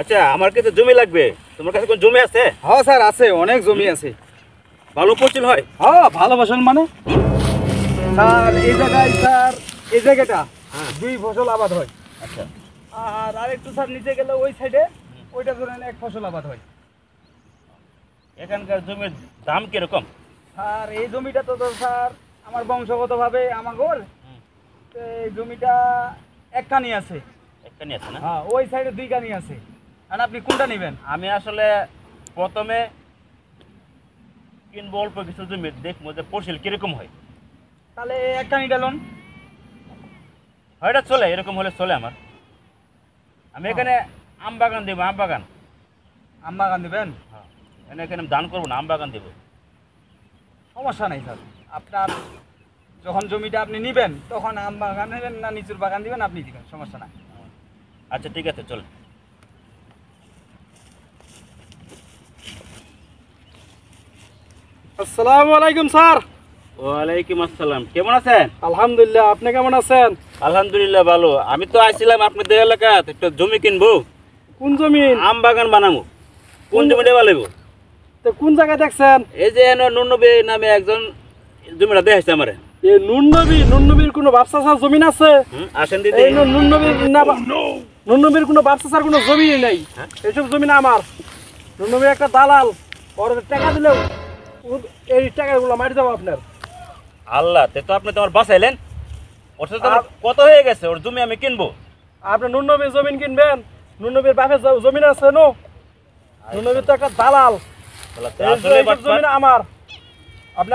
আচ্ছা, আমার কাছে জমি লাগবে। তোমার কাছে কোন জমি আছে? হ্যাঁ স্যার আছে, অনেক জমি আছে। ভালো ফসল হয়? হ্যাঁ ভালো ফসল মানে স্যার এই জায়গায় স্যার এই জায়গাটা হ্যাঁ। 2 ফসল আবাদ হয়। আচ্ছা, আর আরেকটু স্যার নিচে গেলে ওই সাইডে ওইটা ধরেন 1 ফসল আবাদ হয়। এখানকার জমির দাম কিরকম? আর এই জমিটা তো স্যার আমার বংশগতভাবে আমার গোল, এই জমিটা 1 কানি আছে। একখানি আছে না? হ্যাঁ ওই সাইডে 2 কানি আছে। আর আপনি কোনটা নেবেন? আমি আসলে প্রথমে কিনবো অল্প কিছু জমি, দেখবো যে ফসল কিরকম হয়। তাহলে 1 কানিটা লোন। হয়, এটা চলে, এরকম হলে চলে আমার। আমি এখানে আম বাগান দেবো, আম বাগান। আম বাগান দেবেন? হ্যাঁ, এখানে আমি ধান করবো না, আম বাগান দেবো। সমস্যা নাই স্যার, আপনার যখন জমিটা আপনি নেবেন তখন আম বাগান নেবেন না নিচুর বাগান দিবেন আপনি দিবেন, সমস্যা নাই। আচ্ছা ঠিক আছে, চল। আসসালামু আলাইকুম স্যার। ওয়ালাইকুম আসসালাম, কেমন আছেন? আলহামদুলিল্লাহ, আপনি কেমন আছেন? আলহামদুলিল্লাহ ভালো। আমি তো আইছিলাম আপনাদের এলাকাতে একটা জমি কিনবো, কোন জমি? আম বাগান বানাবো। কোন জমিটা ভালো? তো কোন জায়গায় দেখছেন? এই যে নুনবী নামে একজন জমিটা দেখাইছে আমারে। এই নুননবীর কোনো ব্যবসা জমিন আছে? আসেন দিদি। এই নুননবীর না, নুননবীর কোনো ব্যবসার কোনো জমি নেই। হ্যাঁ? এইসব জমি না আমার। নুননবীর একটা দালাল, ওর টাকা দিলেও এই টাকাগুলো মারি যাবো আপনার। আল্লাহ, তে তো আপনি তো আমার বাঁচাইলেন। ওর সাথে তো আমার কত হয়ে গেছে, ওর জমি আমি কিনবো। আপনি নুননবীর জমিন কিনবেন? নুননবীর বাপের জমিন আছে নো? নুননবীর তো একটা দালাল। আসলে এইসব জমিন আমার। আপনি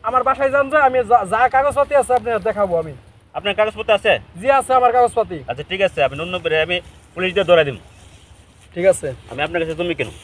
আমার বাসায় যান, যে আমি যা কাগজপাতি আছে আপনি দেখাবো আমি। আপনার কাগজপত্র আছে? জি আছে আমার কাগজপাতি। আচ্ছা ঠিক আছে, আপনি নুনবীরে আমি পুলিশ দিয়ে ধরে দিব। ঠিক আছে, আমি আপনার কাছে জমি কিনবো।